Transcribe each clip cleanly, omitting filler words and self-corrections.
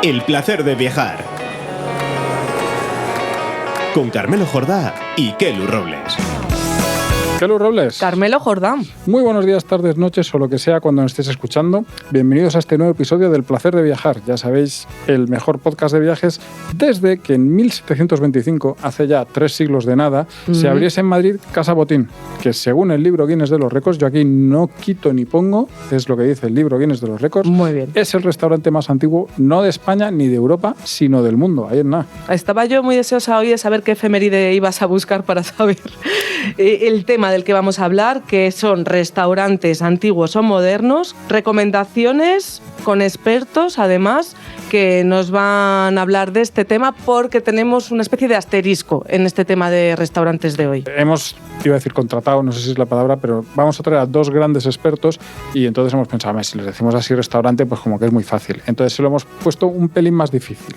El placer de viajar. Con Carmelo Jordá y Kelu Robles. Kelu Robles. Carmelo Jordán. Muy buenos días, tardes, noches o lo que sea cuando nos estéis escuchando. Bienvenidos a este nuevo episodio del Placer de Viajar. Ya sabéis, el mejor podcast de viajes desde que en 1725, hace ya 3 siglos de nada, se abriese en Madrid Casa Botín, que según el libro Guinness de los Récords, yo aquí no quito ni pongo, es lo que dice el libro Guinness de los Récords. Muy bien. Es el restaurante más antiguo, no de España ni de Europa, sino del mundo. Ahí en nada. Estaba yo muy deseosa hoy de saber qué efeméride ibas a buscar para saber el tema del que vamos a hablar, que son restaurantes antiguos o modernos, recomendaciones con expertos, además, que nos van a hablar de este tema porque tenemos una especie de asterisco en este tema de restaurantes de hoy. Hemos, iba a decir contratado, no sé si es la palabra, pero vamos a traer a 2 grandes expertos y entonces hemos pensado, si les decimos así restaurante, pues como que es muy fácil. Entonces se lo hemos puesto un pelín más difícil.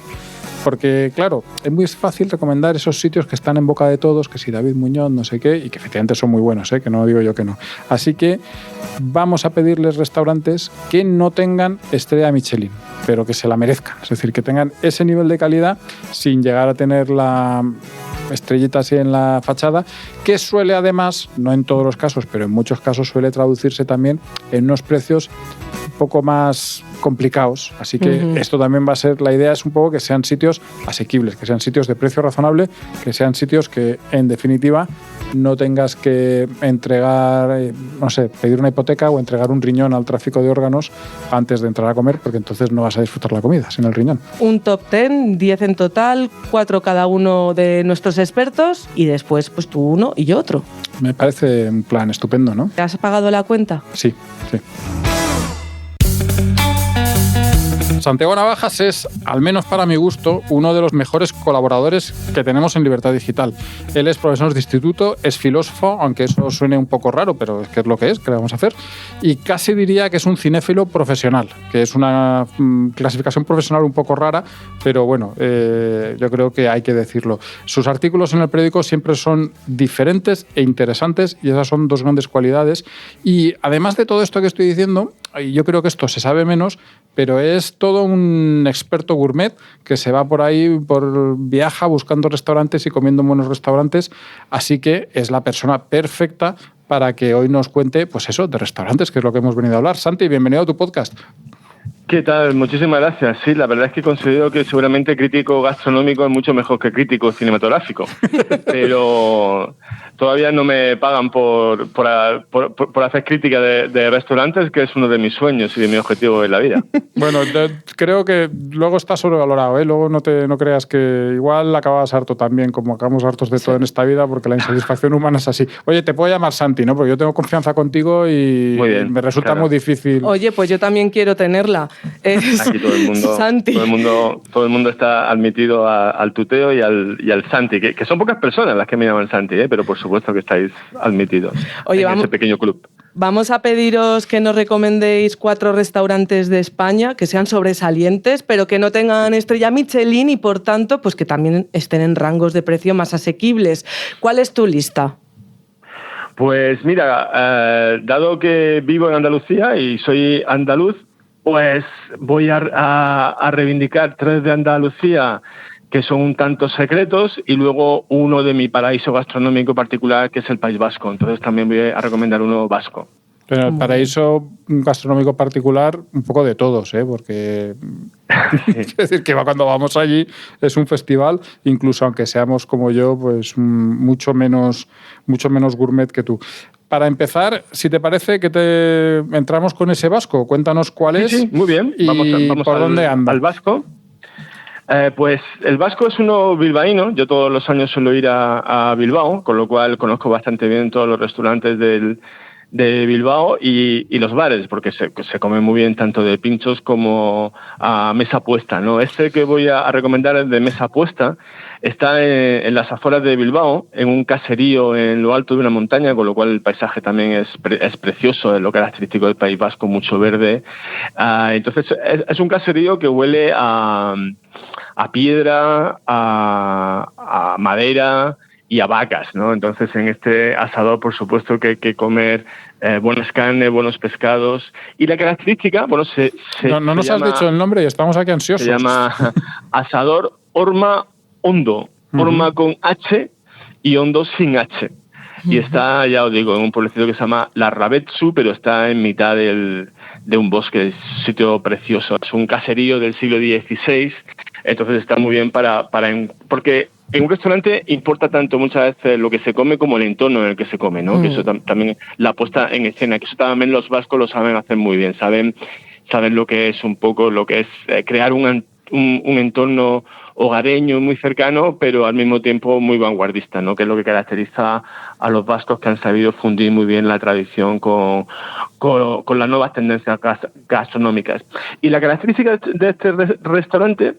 Porque, claro, es muy fácil recomendar esos sitios que están en boca de todos, que si David Muñoz, no sé qué, y que efectivamente son muy buenos, que no digo yo que no. Así que vamos a pedirles restaurantes que no tengan estrella Michelin, pero que se la merezcan. Es decir, que tengan ese nivel de calidad sin llegar a tener la estrellita así en la fachada, que suele además, no en todos los casos, pero en muchos casos suele traducirse también en unos precios un poco más complicados. Así que esto también va a ser, la idea es un poco que sean sitios asequibles, que sean sitios de precio razonable, que sean sitios que en definitiva no tengas que entregar, no sé, pedir una hipoteca o entregar un riñón al tráfico de órganos antes de entrar a comer, porque entonces no vas a disfrutar la comida sin el riñón. Un top 10, 10 en total, 4 cada uno de nuestros expertos y después pues tú uno y yo otro. Me parece un plan estupendo, ¿no? ¿Te has pagado la cuenta? Sí, sí. Santiago Navajas es, al menos para mi gusto, uno de los mejores colaboradores que tenemos en Libertad Digital. Él es profesor de instituto, es filósofo, aunque eso suene un poco raro, pero es que es lo que es, ¿qué le vamos a hacer? Y casi diría que es un cinéfilo profesional, que es una clasificación profesional un poco rara, pero bueno, yo creo que hay que decirlo. Sus artículos en el periódico siempre son diferentes e interesantes y esas son 2 grandes cualidades. Y además de todo esto que estoy diciendo, yo creo que esto se sabe menos, pero es todo un experto gourmet que se va por ahí, viaja buscando restaurantes y comiendo en buenos restaurantes, así que es la persona perfecta para que hoy nos cuente, pues eso, de restaurantes, que es lo que hemos venido a hablar. Santi, bienvenido a tu podcast. ¿Qué tal? Muchísimas gracias. Sí, la verdad es que considero que seguramente crítico gastronómico es mucho mejor que crítico cinematográfico, pero todavía no me pagan por hacer crítica de restaurantes, que es uno de mis sueños y de mis objetivos en la vida. Bueno, creo que luego está sobrevalorado, ¿eh? Luego no creas que igual acabas harto también, como acabamos hartos de todo en esta vida, porque la insatisfacción humana es así. Oye, te puedo llamar Santi, ¿no? Porque yo tengo confianza contigo y muy bien, me resulta muy difícil. Oye, pues yo también quiero tenerla. Aquí todo el mundo, Santi. Todo el mundo está admitido al tuteo y al Santi, que son pocas personas las que me llaman Santi, pero por supuesto que estáis admitidos. Oye, en ese pequeño club. Vamos a pediros que nos recomendéis 4 restaurantes de España que sean sobresalientes, pero que no tengan estrella Michelin y por tanto, pues que también estén en rangos de precio más asequibles. ¿Cuál es tu lista? Pues mira, dado que vivo en Andalucía y soy andaluz, pues voy a reivindicar 3 de Andalucía que son un tanto secretos y luego uno de mi paraíso gastronómico particular, que es el País Vasco. Entonces también voy a recomendar uno vasco. Pero el paraíso gastronómico particular, un poco de todos, porque es decir, que cuando vamos allí es un festival, incluso aunque seamos como yo, pues mucho menos gourmet que tú. Para empezar, si te parece que entramos con ese vasco, cuéntanos cuál es. Sí, muy bien. Y vamos por dónde anda. Al vasco. Pues el vasco es uno bilbaíno. Yo todos los años suelo ir a Bilbao, con lo cual conozco bastante bien todos los restaurantes de Bilbao y los bares, porque se come muy bien tanto de pinchos como a mesa puesta, ¿no? Este que voy a recomendar es de mesa puesta. Está en las afueras de Bilbao, en un caserío en lo alto de una montaña, con lo cual el paisaje también es precioso, es lo característico del País Vasco, mucho verde. Entonces es un caserío que huele a piedra, a madera y a vacas, ¿no? Entonces, en este asador, por supuesto que hay que comer buenas carnes, buenos pescados. Y la característica, bueno, no nos has dicho el nombre y estamos aquí ansiosos. Se llama asador Horma Hondo. Horma con H y Hondo sin H. Y está, ya os digo, en un pueblecito que se llama La Rabetsu, pero está en mitad de un bosque, es un sitio precioso. Es un caserío del siglo XVI, entonces está muy bien porque en un restaurante importa tanto muchas veces lo que se come como el entorno en el que se come, ¿no? Que eso también, la puesta en escena, que eso también los vascos lo saben hacer muy bien, saben lo que es un poco, lo que es crear un entorno hogareño muy cercano, pero al mismo tiempo muy vanguardista, ¿no? Que es lo que caracteriza a los vascos, que han sabido fundir muy bien la tradición con las nuevas tendencias gastronómicas. Y la característica de este restaurante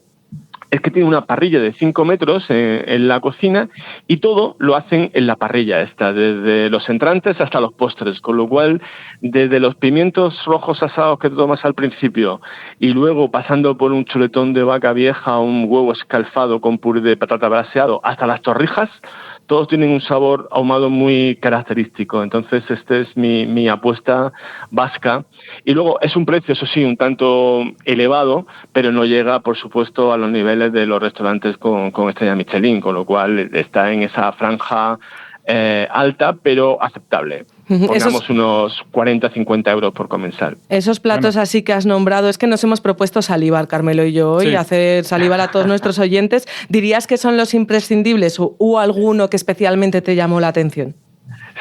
es que tiene una parrilla de 5 metros en la cocina y todo lo hacen en la parrilla esta, desde los entrantes hasta los postres, con lo cual desde los pimientos rojos asados que te tomas al principio y luego pasando por un chuletón de vaca vieja, un huevo escalfado con puré de patata braseado, hasta las torrijas, todos tienen un sabor ahumado muy característico. Entonces, esta es mi apuesta vasca. Y luego es un precio, eso sí, un tanto elevado, pero no llega, por supuesto, a los niveles de los restaurantes con estrella Michelin, con lo cual está en esa franja alta, pero aceptable. Pongamos unos 40-50 euros por comensal. Esos platos así que has nombrado, es que nos hemos propuesto salivar, Carmelo y yo, hoy, hacer salivar a todos nuestros oyentes. ¿Dirías que son los imprescindibles o alguno que especialmente te llamó la atención?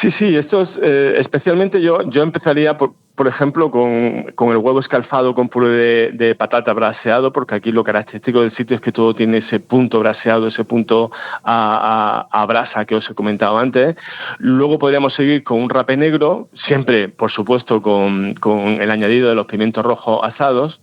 Sí, estos especialmente yo empezaría por ejemplo con el huevo escalfado con puré de patata braseado, porque aquí lo característico del sitio es que todo tiene ese punto braseado, ese punto a brasa que os he comentado antes. Luego podríamos seguir con un rapé negro, siempre por supuesto con el añadido de los pimientos rojos asados.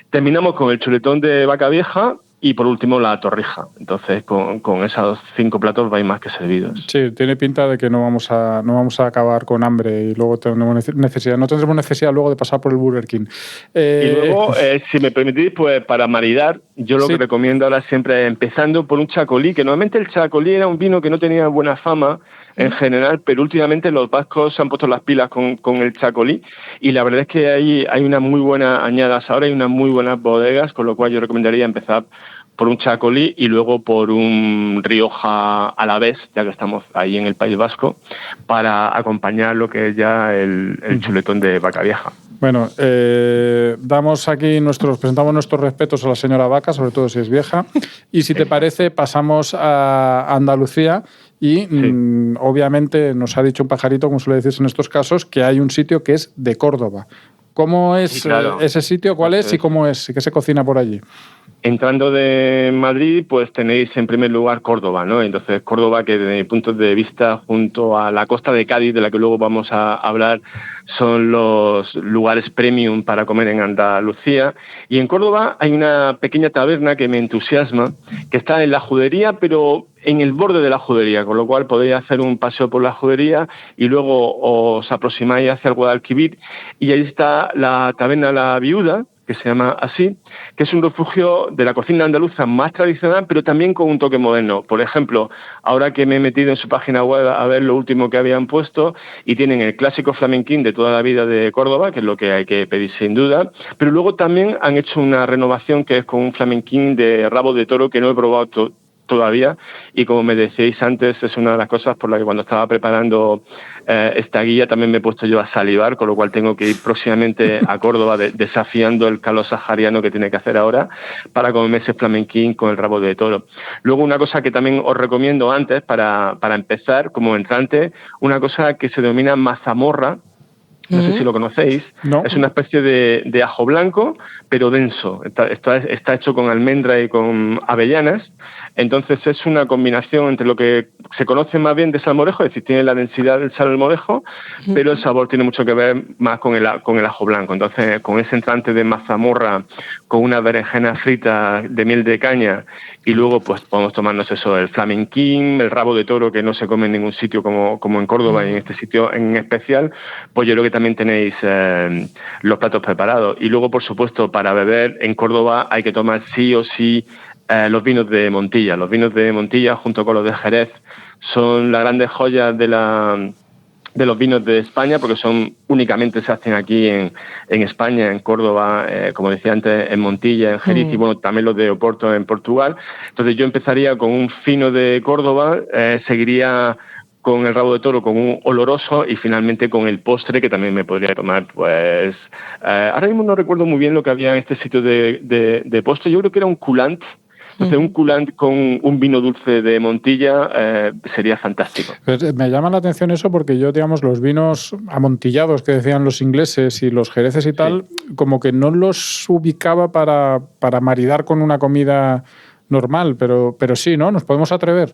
Terminamos con el chuletón de vaca vieja y por último la torrija. Entonces con esos 5 platos vais más que servidos. Sí, tiene pinta de que no vamos a acabar con hambre y luego tendremos necesidad luego de pasar por el Burger King. Y luego, si me permitís, pues para maridar, yo lo que recomiendo ahora siempre es empezando por un chacolí, que normalmente el chacolí era un vino que no tenía buena fama en general, pero últimamente los vascos se han puesto las pilas con el chacolí y la verdad es que hay una muy buena añadas ahora, hay unas muy buenas bodegas, con lo cual yo recomendaría empezar por un chacolí y luego por un Rioja Alavés, ya que estamos ahí en el País Vasco, para acompañar lo que es ya el chuletón de vaca vieja. Bueno, presentamos nuestros respetos a la señora Vaca, sobre todo si es vieja, y si te parece pasamos a Andalucía y obviamente nos ha dicho un pajarito, como suele decirse en estos casos, que hay un sitio que es de Córdoba. ¿Cómo es ese sitio? ¿Cuál es y cómo es? ¿Y qué se cocina por allí? Entrando de Madrid, pues tenéis en primer lugar Córdoba, ¿no? Entonces, Córdoba, que desde mi punto de vista, junto a la costa de Cádiz, de la que luego vamos a hablar, son los lugares premium para comer en Andalucía. Y en Córdoba hay una pequeña taberna que me entusiasma, que está en la Judería, pero en el borde de la Judería, con lo cual podéis hacer un paseo por la Judería y luego os aproximáis hacia el Guadalquivir y ahí está la taberna La Viuda, que se llama así, que es un refugio de la cocina andaluza más tradicional, pero también con un toque moderno. Por ejemplo, ahora que me he metido en su página web a ver lo último que habían puesto, y tienen el clásico flamenquín de toda la vida de Córdoba, que es lo que hay que pedir sin duda, pero luego también han hecho una renovación que es con un flamenquín de rabo de toro que no he probado todavía, y como me decíais antes, es una de las cosas por las que cuando estaba preparando esta guía también me he puesto yo a salivar, con lo cual tengo que ir próximamente a Córdoba desafiando el calor sahariano que tiene que hacer ahora para comerme ese flamenquín con el rabo de toro. Luego una cosa que también os recomiendo antes para empezar como entrante, una cosa que se denomina mazamorra. No sé si lo conocéis. No. Es una especie de ajo blanco, pero denso. Está hecho con almendra y con avellanas. Entonces es una combinación entre lo que se conoce más bien de salmorejo, es decir, tiene la densidad del salmorejo, pero el sabor tiene mucho que ver más con el ajo blanco. Entonces, con ese entrante de mazamorra, con una berenjena frita de miel de caña, y luego pues podemos tomarnos eso, el flamenquín, el rabo de toro, que no se come en ningún sitio como en Córdoba y en este sitio en especial, pues yo creo que también tenéis los platos preparados. Y luego, por supuesto, para beber en Córdoba hay que tomar sí o sí los vinos de Montilla. Los vinos de Montilla, junto con los de Jerez, son las grandes joyas de los vinos de España, porque únicamente se hacen aquí en España, en Córdoba, como decía antes, en Montilla, en Jerez, y bueno, también los de Oporto en Portugal. Entonces yo empezaría con un fino de Córdoba, seguiría con el rabo de toro, con un oloroso, y finalmente con el postre, que también me podría tomar, pues... ahora mismo no recuerdo muy bien lo que había en este sitio de postre. Yo creo que era un coulant. Entonces, un coulant con un vino dulce de Montilla sería fantástico. Pues me llama la atención eso porque yo, digamos, los vinos amontillados que decían los ingleses y los jereces y tal, como que no los ubicaba para maridar con una comida normal, pero sí, ¿no? Nos podemos atrever.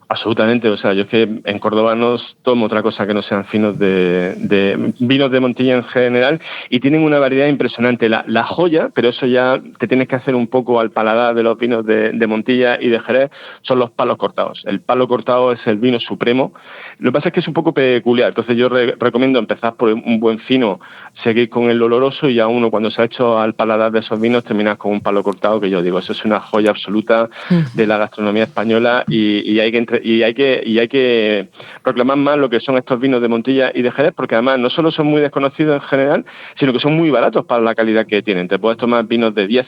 Absolutamente, o sea, yo es que en Córdoba no tomo otra cosa que no sean finos de vinos de Montilla en general, y tienen una variedad impresionante. La joya, pero eso ya te tienes que hacer un poco al paladar de los vinos de Montilla y de Jerez, son los palos cortados. El palo cortado es el vino supremo. Lo que pasa es que es un poco peculiar, entonces yo recomiendo empezar por un buen fino, seguir con el oloroso, y ya uno cuando se ha hecho al paladar de esos vinos terminas con un palo cortado, que yo digo, eso es una joya absoluta de la gastronomía española, y hay que proclamar más lo que son estos vinos de Montilla y de Jerez, porque además no solo son muy desconocidos en general, sino que son muy baratos para la calidad que tienen. Te puedes tomar vinos de 10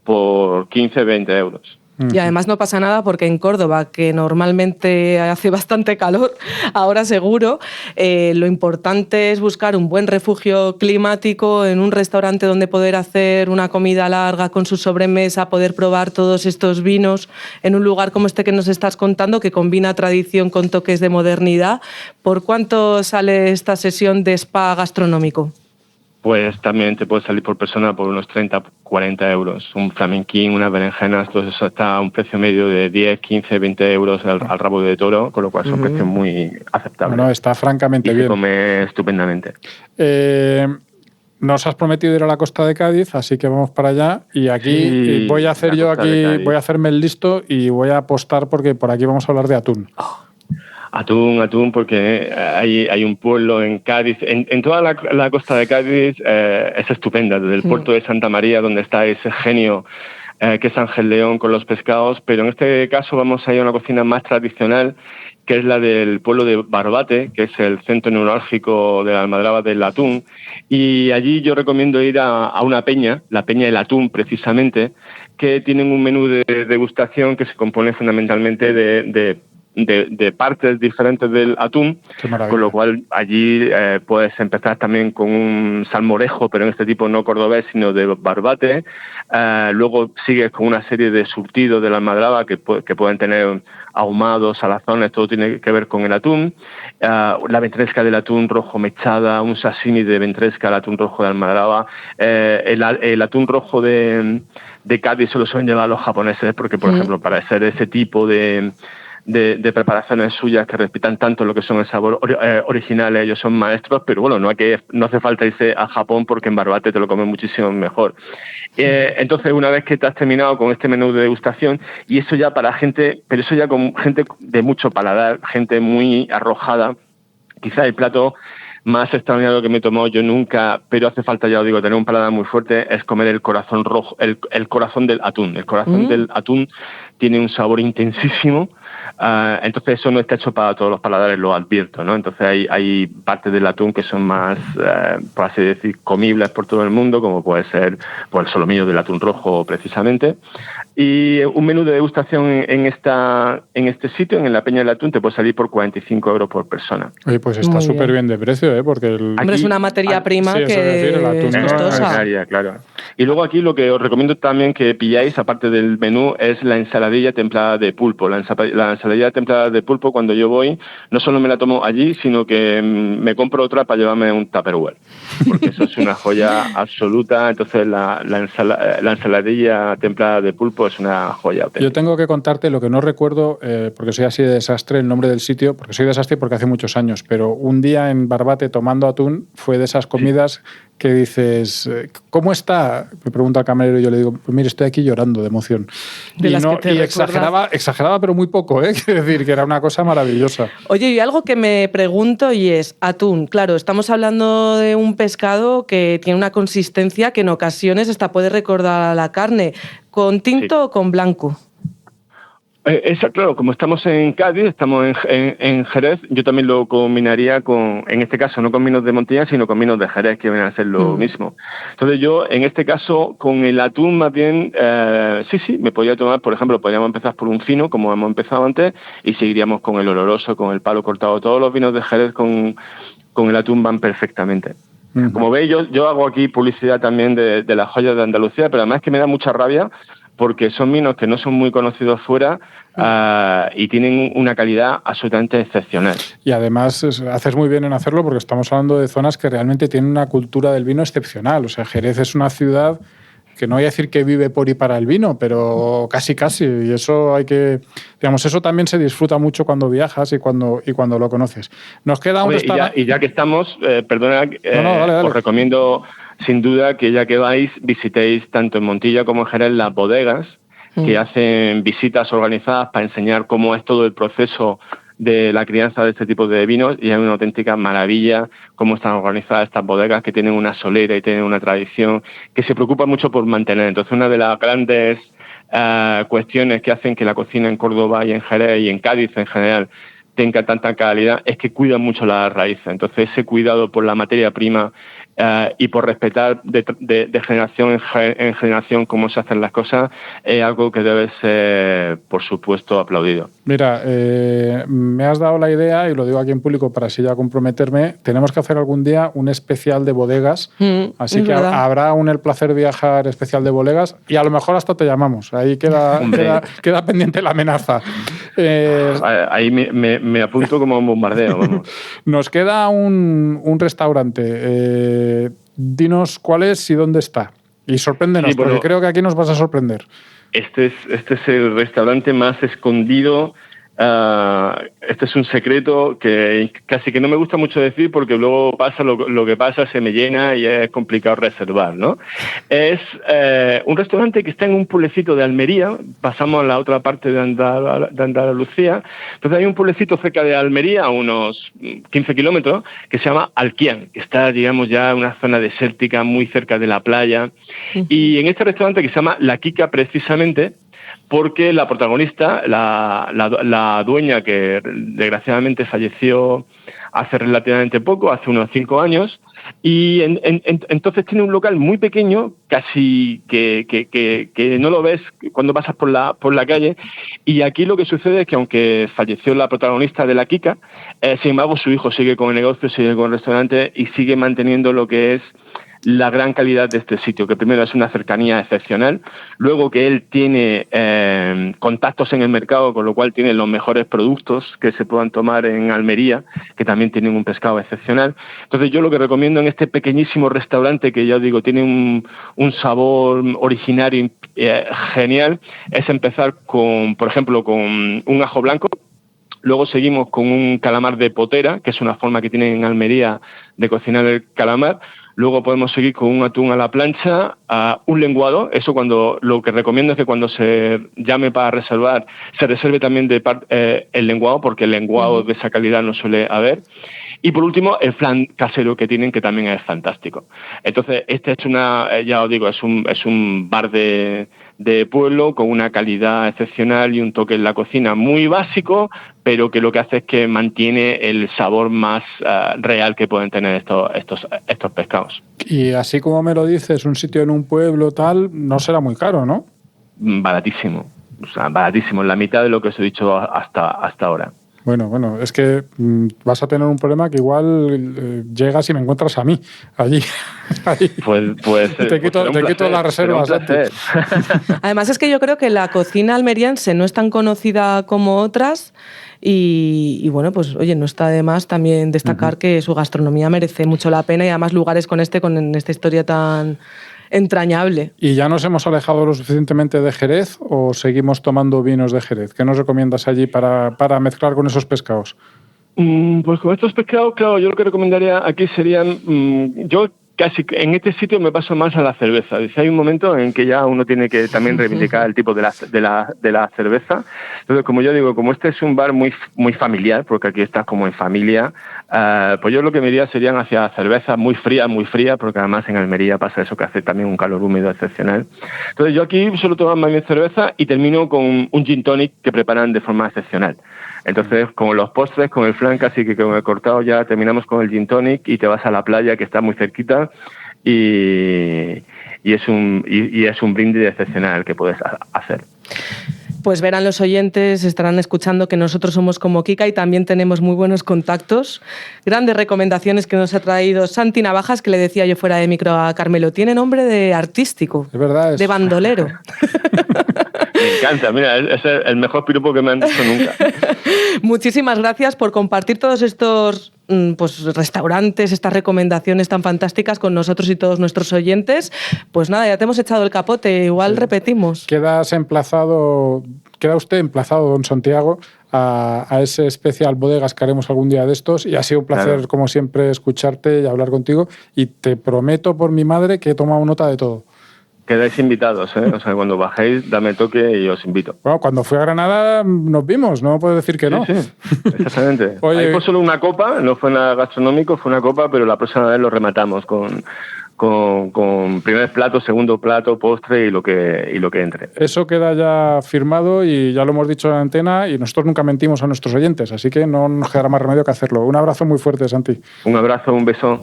por 15, 20 euros. Y además no pasa nada porque en Córdoba, que normalmente hace bastante calor, ahora seguro, lo importante es buscar un buen refugio climático en un restaurante donde poder hacer una comida larga con su sobremesa, poder probar todos estos vinos en un lugar como este que nos estás contando, que combina tradición con toques de modernidad. ¿Por cuánto sale esta sesión de spa gastronómico? Pues también te puede salir por persona por unos 30, 40 euros. Un flamenquín, unas berenjenas, todo eso está a un precio medio de 10, 15, 20 euros al rabo de toro, con lo cual son precios muy aceptables. Bueno, está francamente bien. Y se come estupendamente. Nos has prometido ir a la costa de Cádiz, así que vamos para allá. Y aquí voy a hacerme el listo y voy a apostar porque por aquí vamos a hablar de atún. Atún, porque hay un pueblo en Cádiz, en toda la costa de Cádiz es estupenda, desde el puerto de Santa María, donde está ese genio que es Ángel León con los pescados, pero en este caso vamos a ir a una cocina más tradicional, que es la del pueblo de Barbate, que es el centro neurálgico de la almadraba del atún, y allí yo recomiendo ir a una peña, la Peña del Atún precisamente, que tienen un menú de degustación que se compone fundamentalmente de partes diferentes del atún, con lo cual allí puedes empezar también con un salmorejo, pero en este tipo no cordobés, sino de Barbate. Luego sigues con una serie de surtidos de la almadraba que pueden tener ahumados, salazones, todo tiene que ver con el atún. La ventresca del atún rojo mechada, un sashimi de ventresca al atún rojo de almadraba. El atún rojo de Cádiz se lo suelen llevar los japoneses porque, por ejemplo, para hacer ese tipo de preparaciones suyas que respetan tanto lo que son el sabor original, ellos son maestros, pero bueno, no hace falta irse a Japón porque en Barbate te lo comen muchísimo mejor. Entonces, una vez que te has terminado con este menú de degustación, y eso ya para gente, pero eso ya con gente de mucho paladar, gente muy arrojada, quizá el plato más extraordinario que me he tomado yo nunca, pero hace falta, ya os digo, tener un paladar muy fuerte, es comer el corazón rojo, el corazón del atún. El corazón del atún tiene un sabor intensísimo. Entonces eso no está hecho para todos los paladares, lo advierto, ¿no? Entonces hay partes del atún que son más, por así decir, comibles por todo el mundo, como puede ser el solomillo del atún rojo precisamente. Y un menú de degustación en este sitio, en la Peña del Atún, te puede salir por 45 euros por persona. Oye, pues está súper bien de precio, porque Hombre, es una materia prima sí, que el atún es costosa. Claro. Y luego aquí lo que os recomiendo también que pilláis, aparte del menú, es la ensaladilla templada de pulpo. La ensaladilla templada de pulpo, cuando yo voy, no solo me la tomo allí, sino que me compro otra para llevarme un Tupperware. Porque eso es una joya absoluta. Entonces la ensaladilla templada de pulpo es una joya auténtica. Yo tengo que contarte lo que no recuerdo, porque soy así de desastre, el nombre del sitio, porque soy desastre porque hace muchos años, pero un día en Barbate tomando atún fue de esas comidas que dices, ¿cómo está? Me pregunta el camarero y yo le digo, pues mire, estoy aquí llorando de emoción. Y exageraba, pero muy poco, quiero decir, que era una cosa maravillosa. Oye, y algo que me pregunto y es, atún, claro, estamos hablando de un pescado que tiene una consistencia que en ocasiones hasta puede recordar a la carne. ¿Con tinto o con blanco? Claro, como estamos en Cádiz, estamos en Jerez, yo también lo combinaría en este caso, no con vinos de Montilla, sino con vinos de Jerez, que vienen a ser lo mismo. Entonces yo, en este caso, con el atún más bien, sí, me podría tomar, por ejemplo, podríamos empezar por un fino, como hemos empezado antes, y seguiríamos con el oloroso, con el palo cortado. Todos los vinos de Jerez con el atún van perfectamente. Como veis, yo hago aquí publicidad también de las joyas de Andalucía, pero además que me da mucha rabia, porque son vinos que no son muy conocidos fuera y tienen una calidad absolutamente excepcional. Y además haces muy bien en hacerlo porque estamos hablando de zonas que realmente tienen una cultura del vino excepcional. O sea, Jerez es una ciudad que no voy a decir que vive por y para el vino, pero casi. Y eso hay que... Digamos, eso también se disfruta mucho cuando viajas y cuando lo conoces. Nos queda un restaurante... Y ya que estamos, perdona, dale. os recomiendo sin duda que ya que vais, visitéis tanto en Montilla como en Jerez las bodegas, que hacen visitas organizadas para enseñar cómo es todo el proceso de la crianza de este tipo de vinos, y es una auténtica maravilla cómo están organizadas estas bodegas, que tienen una solera y tienen una tradición que se preocupa mucho por mantener. Entonces, una de las grandes cuestiones que hacen que la cocina en Córdoba y en Jerez y en Cádiz en general tenga tanta calidad es que cuidan mucho las raíces. Entonces, ese cuidado por la materia prima y por respetar de generación en generación cómo se hacen las cosas es algo que debe ser, por supuesto, aplaudido. Mira, me has dado la idea, y lo digo aquí en público para así ya comprometerme, tenemos que hacer algún día un especial de bodegas, así que habrá El placer viajar especial de bodegas, y a lo mejor hasta te llamamos, ahí queda pendiente la amenaza. Ahí me apunto como un bombardeo. Vamos. Nos queda un restaurante. Dinos cuál es y dónde está. Y sorpréndenos, sí, porque creo que aquí nos vas a sorprender. Este es el restaurante más escondido. Este es un secreto que casi que no me gusta mucho decir, porque luego pasa lo que pasa, se me llena y es complicado reservar, ¿no? Es un restaurante que está en un pueblecito de Almería. Pasamos a la otra parte de Andalucía. Entonces hay un pueblecito cerca de Almería, a unos 15 kilómetros, que se llama Alquián, que está, digamos, ya en una zona desértica muy cerca de la playa. Y en este restaurante, que se llama La Quica precisamente, porque la protagonista, la dueña, que desgraciadamente falleció hace relativamente poco, hace unos 5 años, y entonces tiene un local muy pequeño, casi que no lo ves cuando pasas por la calle, y aquí lo que sucede es que aunque falleció la protagonista de La Quica, sin embargo su hijo sigue con el negocio, sigue con el restaurante y sigue manteniendo lo que es la gran calidad de este sitio, que primero es una cercanía excepcional, luego que él tiene contactos en el mercado, con lo cual tiene los mejores productos que se puedan tomar en Almería, que también tienen un pescado excepcional. Entonces yo lo que recomiendo en este pequeñísimo restaurante, que ya os digo, tiene un sabor originario genial, es empezar por ejemplo, con un ajo blanco. Luego seguimos con un calamar de potera, que es una forma que tienen en Almería de cocinar el calamar. Luego podemos seguir con un atún a la plancha, un lenguado. Eso lo que recomiendo es que cuando se llame para reservar, se reserve también el lenguado, porque el lenguado de esa calidad no suele haber. Y por último, el flan casero que tienen, que también es fantástico. Entonces, este es ya os digo, es un bar de pueblo con una calidad excepcional y un toque en la cocina muy básico, pero que lo que hace es que mantiene el sabor más real que pueden tener estos pescados. Y así como me lo dices, un sitio en un pueblo tal, no será muy caro, ¿no? Baratísimo. O sea, baratísimo, la mitad de lo que os he dicho hasta ahora. Bueno, es que vas a tener un problema que igual llegas y me encuentras a mí allí. Pues te quito las reservas. Además es que yo creo que la cocina almeriense no es tan conocida como otras y bueno, pues oye, no está de más también destacar que su gastronomía merece mucho la pena, y además lugares con esta historia tan entrañable. ¿Y ya nos hemos alejado lo suficientemente de Jerez o seguimos tomando vinos de Jerez? ¿Qué nos recomiendas allí para mezclar con esos pescados? Pues con estos pescados, claro, yo lo que recomendaría aquí serían... yo casi en este sitio me paso más a la cerveza. Dice, hay un momento en que ya uno tiene que también reivindicar el tipo de la cerveza. Entonces, como yo digo, como este es un bar muy familiar, porque aquí estás como en familia, pues yo lo que me iría serían hacia cerveza muy fría, porque además en Almería pasa eso, que hace también un calor húmedo excepcional. Entonces yo aquí suelo tomar más bien cerveza y termino con un gin tonic que preparan de forma excepcional. Entonces, con los postres, con el flan casi que con el cortado, ya terminamos con el gin tonic y te vas a la playa, que está muy cerquita, y es un brindis excepcional que puedes hacer. Pues verán los oyentes, estarán escuchando que nosotros somos como Kika y también tenemos muy buenos contactos. Grandes recomendaciones que nos ha traído Santi Navajas, que le decía yo fuera de micro a Carmelo. Tiene nombre de artístico, es verdad, de bandolero. Me encanta, mira, es el mejor piropo que me han dicho nunca. Muchísimas gracias por compartir todos estos restaurantes, estas recomendaciones tan fantásticas con nosotros y todos nuestros oyentes. Pues nada, ya te hemos echado el capote, igual repetimos. Queda usted emplazado, don Santiago, a ese especial bodegas que haremos algún día de estos, y ha sido un placer, claro, como siempre, escucharte y hablar contigo, y te prometo por mi madre que he tomado nota de todo. Quedáis invitados, ¿eh? O sea, cuando bajéis, dame toque y os invito. Bueno, cuando fui a Granada nos vimos, no puedo decir que no. Sí, exactamente. Oye, ahí fue solo una copa, no fue nada gastronómico, fue una copa, pero la próxima vez lo rematamos con primer plato, segundo plato, postre y lo que entre. Eso queda ya firmado y ya lo hemos dicho en la antena, y nosotros nunca mentimos a nuestros oyentes, así que no nos quedará más remedio que hacerlo. Un abrazo muy fuerte, Santi. Un abrazo, un beso.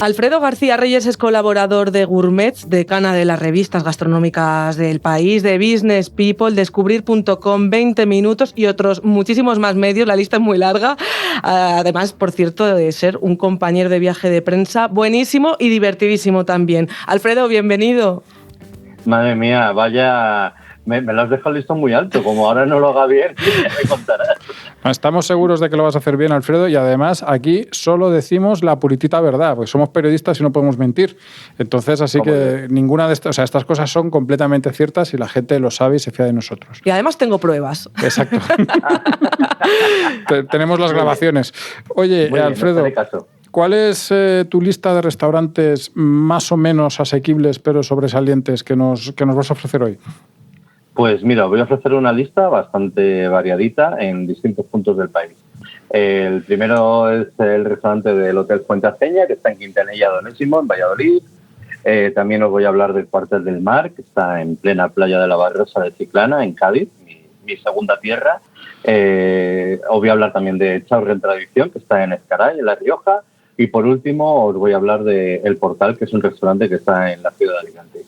Alfredo García Reyes es colaborador de Gourmets, decana de las revistas gastronómicas del país, de Business People, Descubrir.com, 20 Minutos y otros muchísimos más medios. La lista es muy larga. Además, por cierto, de ser un compañero de viaje de prensa buenísimo y divertidísimo también. Alfredo, bienvenido. Madre mía, vaya... Me lo has dejado listo muy alto. Como ahora no lo haga bien, ya me contarás. Estamos seguros de que lo vas a hacer bien, Alfredo, y además aquí solo decimos la puritita verdad, porque somos periodistas y no podemos mentir. Entonces, así que ninguna de estas, o sea, estas cosas son completamente ciertas y la gente lo sabe y se fía de nosotros. Y además tengo pruebas. Exacto. Tenemos las grabaciones. Oye, bien, Alfredo, ¿cuál es tu lista de restaurantes más o menos asequibles pero sobresalientes que nos vas a ofrecer hoy? Pues mira, voy a ofrecer una lista bastante variadita en distintos puntos del país. El primero es el restaurante del Hotel Fuente Aceña, que está en Quintanilla de Onésimo, en Valladolid. También os voy a hablar del Cuartel del Mar, que está en plena playa de la Barrosa de Chiclana, en Cádiz, mi segunda tierra. Os voy a hablar también de Chaurren Tradición, que está en Ezcaray, en La Rioja. Y por último os voy a hablar de El Portal, que es un restaurante que está en la ciudad de Alicante.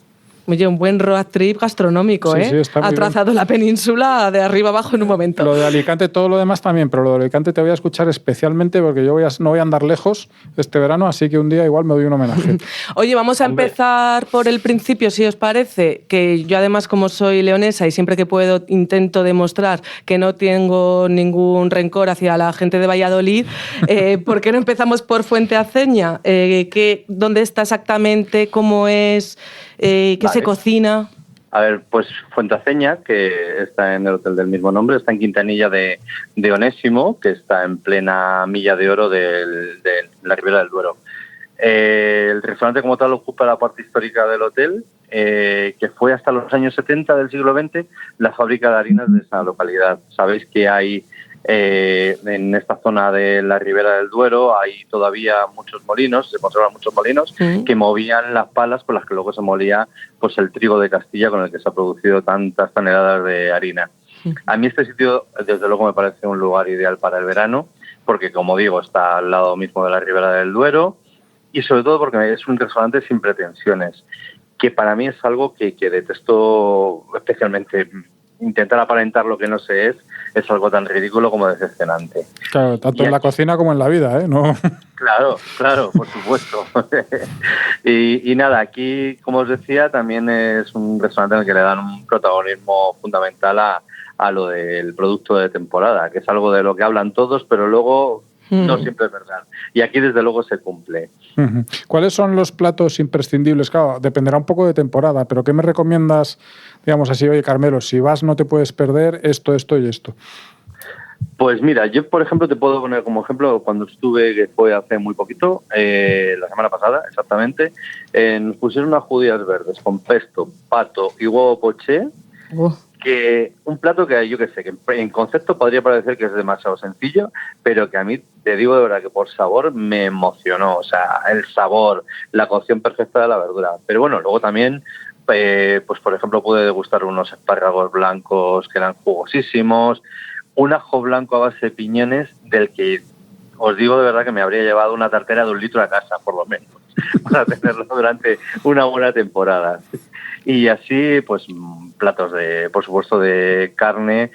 Oye, un buen road trip gastronómico, sí, ¿eh? Sí, está ha trazado bien la península de arriba abajo en un momento. Lo de Alicante, todo lo demás también, pero lo de Alicante te voy a escuchar especialmente porque yo no voy a andar lejos este verano, así que un día igual me doy un homenaje. Oye, vamos a empezar por el principio, si os parece, que yo además, como soy leonesa y siempre que puedo intento demostrar que no tengo ningún rencor hacia la gente de Valladolid, ¿por qué no empezamos por Fuente Aceña? ¿Dónde está exactamente? ¿Cómo es? ¿Qué se cocina? A ver, pues Fuente Aceña, que está en el hotel del mismo nombre, está en Quintanilla de Onésimo, que está en plena milla de oro de la Ribera del Duero. El restaurante como tal ocupa la parte histórica del hotel, que fue hasta los años 70 del siglo XX la fábrica de harinas de esa localidad. Sabéis que hay en esta zona de la Ribera del Duero hay todavía muchos molinos, se conservan muchos molinos que movían las palas con las que luego se molía pues el trigo de Castilla con el que se ha producido tantas toneladas de harina. A mí este sitio desde luego me parece un lugar ideal para el verano porque, como digo, está al lado mismo de la Ribera del Duero y sobre todo porque es un restaurante sin pretensiones, que para mí es algo que detesto especialmente. Intentar aparentar lo que no se es algo tan ridículo como decepcionante. Claro, tanto en la cocina como en la vida, ¿eh? ¿No? Claro, por supuesto. y nada, aquí, como os decía, también es un restaurante en el que le dan un protagonismo fundamental a lo del producto de temporada, que es algo de lo que hablan todos, pero luego no siempre es verdad. Y aquí, desde luego, se cumple. ¿Cuáles son los platos imprescindibles? Claro, dependerá un poco de temporada, pero ¿qué me recomiendas, digamos así, oye, Carmelo, si vas no te puedes perder esto y esto? Pues mira, yo por ejemplo te puedo poner como ejemplo cuando estuve, que fue hace muy poquito, la semana pasada exactamente, nos pusieron unas judías verdes con pesto, pato y huevo poché, que un plato que yo que sé, que en concepto podría parecer que es demasiado sencillo, pero que a mí te digo de verdad que por sabor me emocionó, o sea, el sabor, la cocción perfecta de la verdura. Pero bueno, luego también, pues por ejemplo pude degustar unos espárragos blancos que eran jugosísimos, un ajo blanco a base de piñones del que os digo de verdad que me habría llevado una tartera de 1 litro a casa, por lo menos, para tenerlo durante una buena temporada. Y así, pues, platos de, por supuesto, de carne,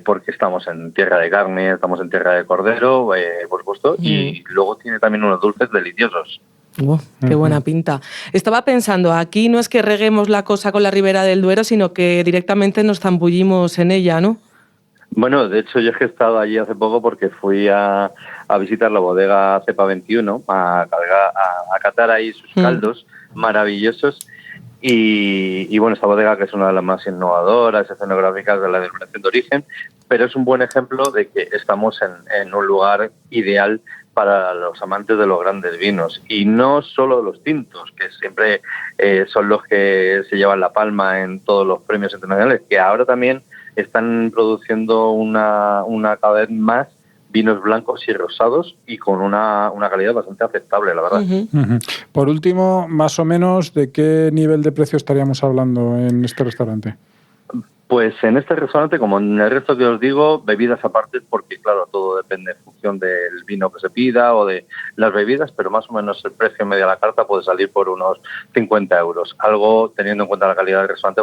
porque estamos en tierra de carne, estamos en tierra de cordero, por supuesto, y luego tiene también unos dulces deliciosos. Qué buena pinta. Estaba pensando, aquí no es que reguemos la cosa con la Ribera del Duero, sino que directamente nos zambullimos en ella, ¿no? Bueno, de hecho yo he estado allí hace poco porque fui a visitar la bodega Cepa 21, a catar ahí sus caldos maravillosos. Y bueno, esta bodega que es una de las más innovadoras, escenográficas de la denominación de origen, pero es un buen ejemplo de que estamos en un lugar ideal para los amantes de los grandes vinos. Y no solo los tintos, que siempre son los que se llevan la palma en todos los premios internacionales, que ahora también están produciendo una cada vez más vinos blancos y rosados y con una calidad bastante aceptable, la verdad. Por último, más o menos, ¿de qué nivel de precio estaríamos hablando en este restaurante? Pues en este restaurante, como en el resto que os digo, bebidas aparte, porque claro, todo depende en función del vino que se pida o de las bebidas, pero más o menos el precio medio de la carta puede salir por unos 50 euros. Algo, teniendo en cuenta la calidad del restaurante,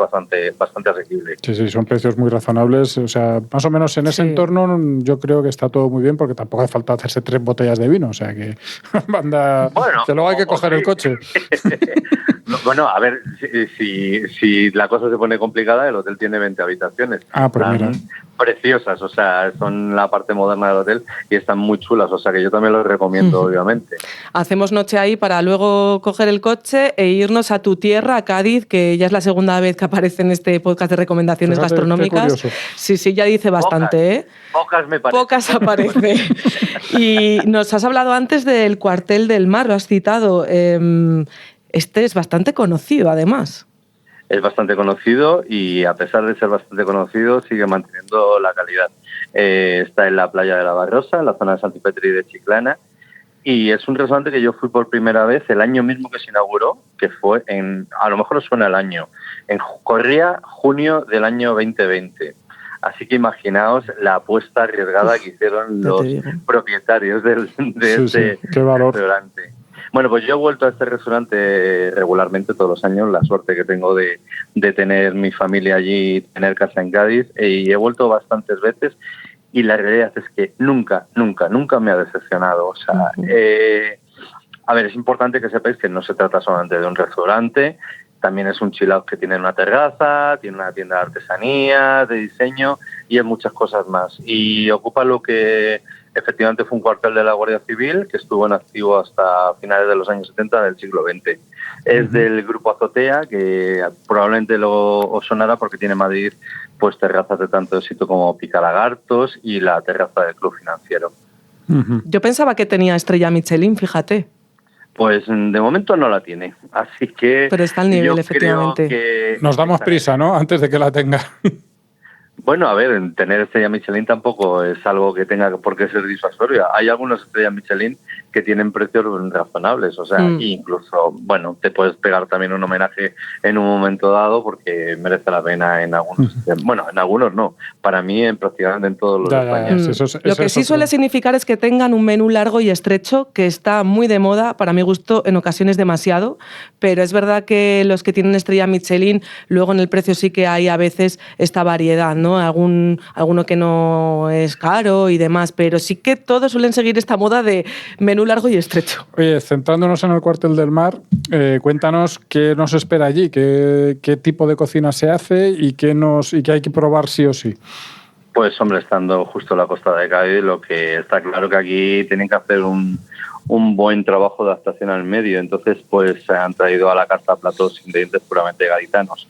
bastante asequible. Sí, son precios muy razonables. O sea, más o menos en ese entorno yo creo que está todo muy bien, porque tampoco hace falta hacerse 3 botellas de vino. O sea, que anda, bueno, que luego hay que coger el coche. Bueno, a ver, si la cosa se pone complicada, el hotel tiene 20 habitaciones. Pues mira. Preciosas, o sea, son la parte moderna del hotel y están muy chulas, o sea que yo también los recomiendo, obviamente. Hacemos noche ahí para luego coger el coche e irnos a tu tierra, a Cádiz, que ya es la segunda vez que aparece en este podcast de recomendaciones gastronómicas. Sí, ya dice bastante, ¿eh? Pocas me parecen. Pocas aparece. Y nos has hablado antes del Cuartel del Mar, lo has citado. Este es bastante conocido, además. Es bastante conocido y a pesar de ser bastante conocido sigue manteniendo la calidad. Está en la playa de la Barrosa, en la zona de Santipetri de Chiclana, y es un restaurante que yo fui por primera vez el año mismo que se inauguró, que fue a lo mejor os suena el año, corría junio del año 2020. Así que imaginaos la apuesta arriesgada que hicieron los propietarios de este restaurante. Bueno, pues yo he vuelto a este restaurante regularmente todos los años, la suerte que tengo de tener mi familia allí, tener casa en Cádiz, y he vuelto bastantes veces y la realidad es que nunca me ha decepcionado. O sea, a ver, es importante que sepáis que no se trata solamente de un restaurante, también es un chill out que tiene una terraza, tiene una tienda de artesanía, de diseño y hay muchas cosas más. Y ocupa lo que efectivamente fue un cuartel de la Guardia Civil que estuvo en activo hasta finales de los años 70 del siglo XX. Es del Grupo Azotea, que probablemente os sonará porque tiene en Madrid pues terrazas de tanto éxito como Picalagartos y la terraza del Club Financiero. Yo pensaba que tenía estrella Michelin, fíjate. Pues de momento no la tiene, así que... Pero está al nivel, efectivamente. Nos damos prisa, ¿no? Antes de que la tenga. Bueno, a ver, tener estrella Michelin tampoco es algo que tenga por qué ser disuasorio. Hay algunas estrellas Michelin que tienen precios razonables, o sea, incluso, bueno, te puedes pegar también un homenaje en un momento dado porque merece la pena en algunos. Bueno, en algunos no. Para mí, prácticamente en todos los de España. Lo que sí suele significar es que tengan un menú largo y estrecho, que está muy de moda, para mi gusto, en ocasiones demasiado, pero es verdad que los que tienen estrella Michelin, luego en el precio sí que hay a veces esta variedad, ¿no? Alguno que no es caro y demás, pero sí que todos suelen seguir esta moda de menú largo y estrecho. Oye, centrándonos en el Cuartel del Mar, cuéntanos qué nos espera allí, qué tipo de cocina se hace y qué hay que probar sí o sí. Pues hombre, estando justo en la costa de Cádiz, lo que está claro que aquí tienen que hacer un un buen trabajo de adaptación al medio. Entonces, pues se han traído a la carta platos ingredientes puramente gaditanos.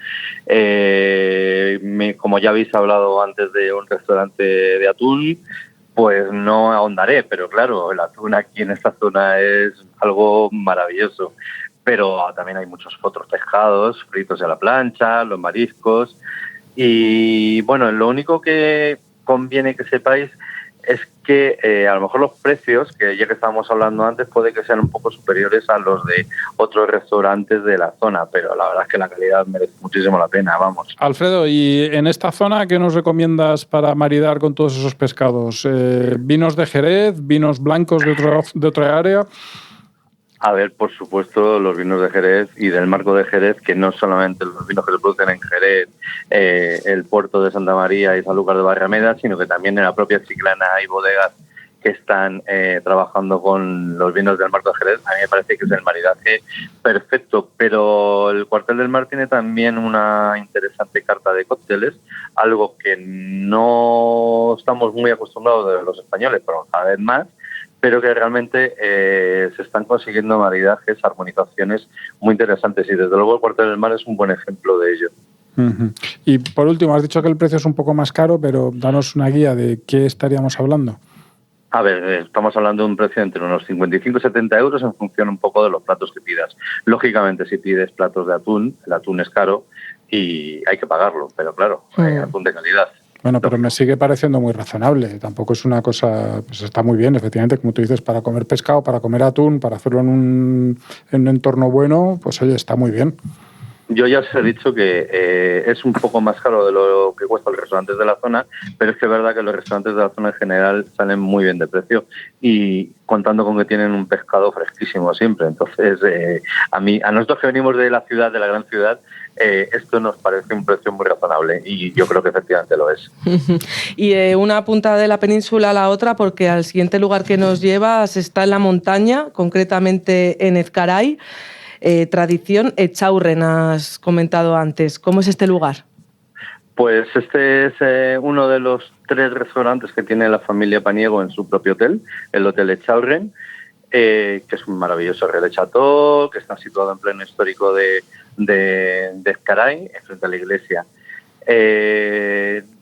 Como ya habéis hablado antes de un restaurante de atún, pues no ahondaré, pero claro, el atún aquí en esta zona es algo maravilloso. Pero también hay muchos otros pescados, fritos a la plancha, los mariscos. Y bueno, lo único que conviene que sepáis es que a lo mejor los precios, que ya que estábamos hablando antes, puede que sean un poco superiores a los de otros restaurantes de la zona, pero la verdad es que la calidad merece muchísimo la pena, vamos. Alfredo, ¿y en esta zona qué nos recomiendas para maridar con todos esos pescados? ¿Vinos de Jerez, vinos blancos de otra área? A ver, por supuesto, los vinos de Jerez y del marco de Jerez, que no solamente los vinos que se producen en Jerez, el puerto de Santa María y Sanlúcar de Barrameda, sino que también en la propia Chiclana hay bodegas que están trabajando con los vinos del marco de Jerez. A mí me parece que es el maridaje perfecto, pero el Cuartel del Mar tiene también una interesante carta de cócteles, algo que no estamos muy acostumbrados de los españoles, pero cada vez más, pero que realmente se están consiguiendo maridajes, armonizaciones muy interesantes, y desde luego el Cuartel del Mar es un buen ejemplo de ello. Uh-huh. Y por último, has dicho que el precio es un poco más caro, pero danos una guía de qué estaríamos hablando. A ver, estamos hablando de un precio entre unos 55 y 70 euros en función un poco de los platos que pidas. Lógicamente, si pides platos de atún, el atún es caro y hay que pagarlo, pero claro, atún de calidad. Bueno, pero me sigue pareciendo muy razonable. Tampoco es una cosa... Pues está muy bien, efectivamente, como tú dices, para comer pescado, para comer atún, para hacerlo en un entorno bueno, pues oye, está muy bien. Yo ya os he dicho que es un poco más caro de lo que cuesta los restaurantes de la zona, pero es que es verdad que los restaurantes de la zona en general salen muy bien de precio y contando con que tienen un pescado fresquísimo siempre. Entonces, a nosotros que venimos de la ciudad, de la gran ciudad, esto nos parece un precio muy razonable y yo creo que efectivamente lo es. Y de una punta de la península a la otra, porque al siguiente lugar que nos llevas está en la montaña, concretamente en Ezcaray. Tradición Echaurren, has comentado antes. ¿Cómo es este lugar? Pues este es uno de los 3 restaurantes que tiene la familia Paniego en su propio hotel, el Hotel Echaurren, que es un maravilloso relé chateau, que está situado en pleno histórico de Ezcaray, frente a la iglesia.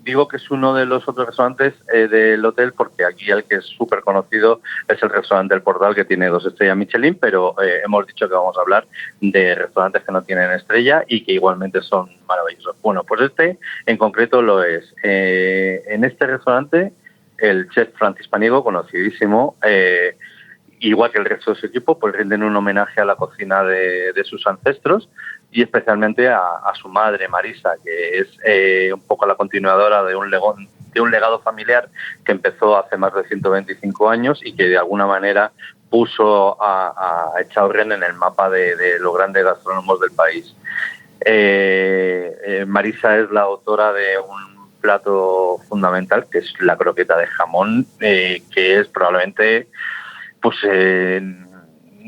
Digo que es uno de los otros restaurantes del hotel porque aquí el que es súper conocido es el restaurante El Portal, que tiene 2 estrellas Michelin, pero hemos dicho que vamos a hablar de restaurantes que no tienen estrella y que igualmente son maravillosos. Bueno, pues este en concreto lo es. En este restaurante el chef Francis Paniego, conocidísimo, igual que el resto de su equipo, pues rinden un homenaje a la cocina de sus ancestros y especialmente a su madre, Marisa, que es un poco la continuadora de un legado familiar que empezó hace más de 125 años y que de alguna manera puso a Echaurren en el mapa de los grandes gastrónomos del país. Marisa es la autora de un plato fundamental, que es la croqueta de jamón, que es probablemente... Pues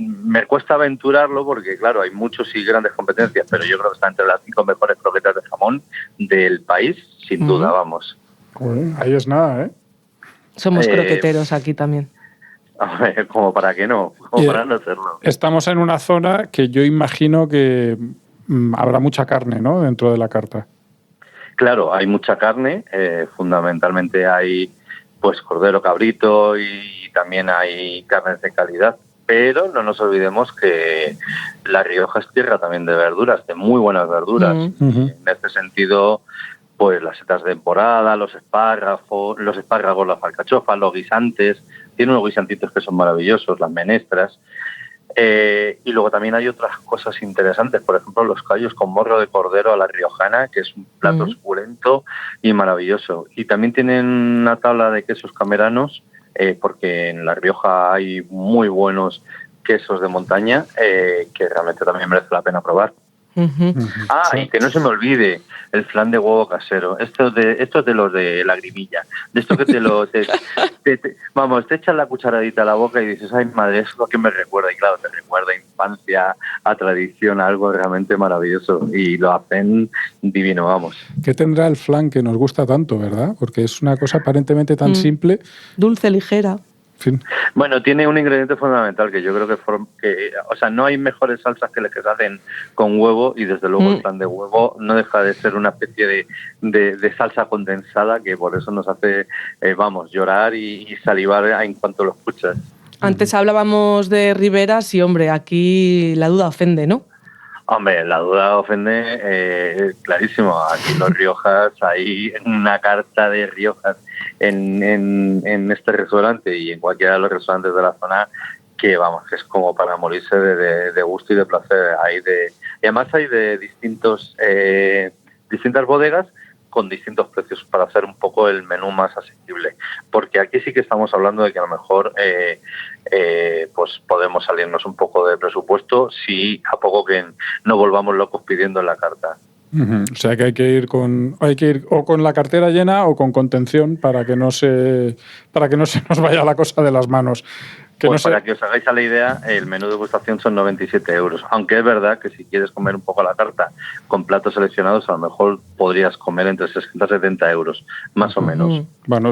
me cuesta aventurarlo porque, claro, hay muchos y grandes competencias, pero yo creo que está entre las 5 mejores croquetas de jamón del país, sin duda, vamos. Bueno, ahí es nada, ¿eh? Somos croqueteros aquí también. A ver, como para qué no, como para no hacerlo. Estamos en una zona que yo imagino que habrá mucha carne, ¿no?, dentro de la carta. Claro, hay mucha carne, fundamentalmente hay pues cordero, cabrito y también hay carnes de calidad, pero no nos olvidemos que La Rioja es tierra también de verduras, de muy buenas verduras. En este sentido, pues las setas de temporada, los espárragos, las alcachofas, los guisantes, tiene unos guisantitos que son maravillosos, las menestras. Y luego también hay otras cosas interesantes, por ejemplo los callos con morro de cordero a la riojana, que es un plato suculento y maravilloso. Y también tienen una tabla de quesos cameranos, porque en La Rioja hay muy buenos quesos de montaña, que realmente también merece la pena probar. Y que no se me olvide el flan de huevo casero. Esto es de los de Lagrimilla. De esto que te echas la cucharadita a la boca y dices, ay madre, eso es lo que me recuerda. Y claro, te recuerda a infancia, a tradición, a algo realmente maravilloso. Y lo hacen divino, vamos. ¿Qué tendrá el flan que nos gusta tanto, verdad? Porque es una cosa aparentemente tan simple. Dulce, ligera. fin. Bueno, tiene un ingrediente fundamental que yo creo que o sea, no hay mejores salsas que las que se hacen con huevo, y desde luego el pan de huevo no deja de ser una especie de salsa condensada que por eso nos hace, llorar y salivar en cuanto lo escuchas. Antes hablábamos de Riberas y, hombre, aquí la duda ofende, ¿no? Hombre, la duda ofende, clarísimo. Aquí en los Riojas hay una carta de Riojas en este restaurante y en cualquiera de los restaurantes de la zona que, que es como para morirse de gusto y de placer. Y además hay de distintas bodegas con distintos precios para hacer un poco el menú más asequible. Porque aquí sí que estamos hablando de que a lo mejor pues podemos salirnos un poco de presupuesto si a poco que no volvamos locos pidiendo en la carta. O sea que hay que ir o con la cartera llena o con contención para que no se nos vaya la cosa de las manos. Para que os hagáis a la idea, el menú de degustación son 97 euros. Aunque es verdad que si quieres comer un poco a la carta con platos seleccionados, a lo mejor podrías comer entre 60 y 70 euros, más o menos. Bueno,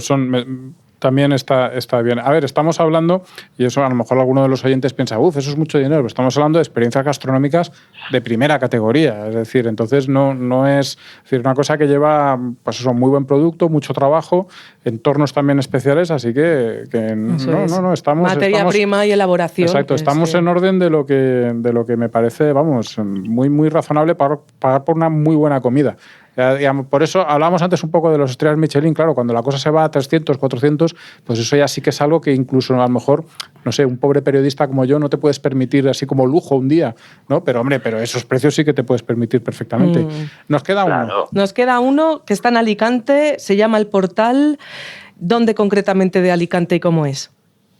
también está bien. A ver, estamos hablando, y eso a lo mejor alguno de los oyentes piensa, eso es mucho dinero, pero estamos hablando de experiencias gastronómicas de primera categoría. Es decir, entonces no es decir, una cosa que lleva pues eso, muy buen producto, mucho trabajo, entornos también especiales, así que no, estamos... Materia prima y elaboración. Exacto, estamos en orden de lo que me parece, muy, muy razonable pagar por una muy buena comida. Digamos, por eso hablábamos antes un poco de los estrellas Michelin. Claro, cuando la cosa se va a 300, 400, pues eso ya sí que es algo que incluso a lo mejor, no sé, un pobre periodista como yo no te puedes permitir así como lujo un día, ¿no? Pero esos precios sí que te puedes permitir perfectamente. Nos queda uno. Nos queda uno que está en Alicante, se llama El Portal. ¿Dónde concretamente de Alicante y cómo es?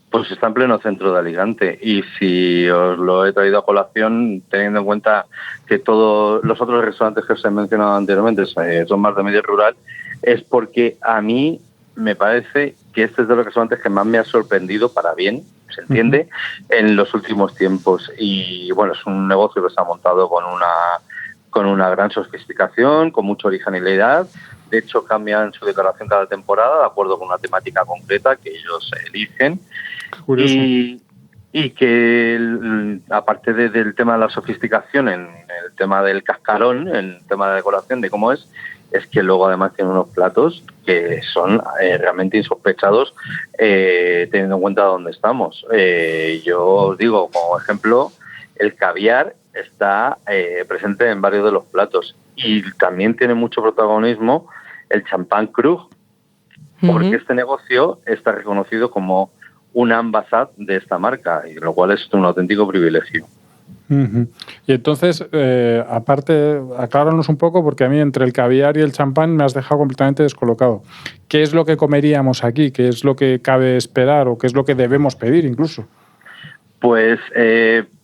Pues está en pleno centro de Alicante, y si os lo he traído a colación, teniendo en cuenta que todos los otros restaurantes que os he mencionado anteriormente son más de medio rural, es porque a mí me parece que este es de los restaurantes que más me ha sorprendido para bien, se entiende, en los últimos tiempos. Y bueno, es un negocio que se ha montado con una gran sofisticación, con mucha originalidad. De hecho, cambian su decoración cada temporada de acuerdo con una temática concreta que ellos eligen. Y que, aparte del tema de la sofisticación, en el tema del cascarón, en el tema de decoración, de cómo es que luego además tiene unos platos que son realmente insospechados, teniendo en cuenta dónde estamos. Yo os digo, como ejemplo, el caviar está presente en varios de los platos, y también tiene mucho protagonismo el champán Krug, porque este negocio está reconocido como una ambassade de esta marca, y lo cual es un auténtico privilegio. Y entonces, aparte, acláranos un poco, porque a mí entre el caviar y el champán me has dejado completamente descolocado. ¿Qué es lo que comeríamos aquí? ¿Qué es lo que cabe esperar o qué es lo que debemos pedir incluso? Pues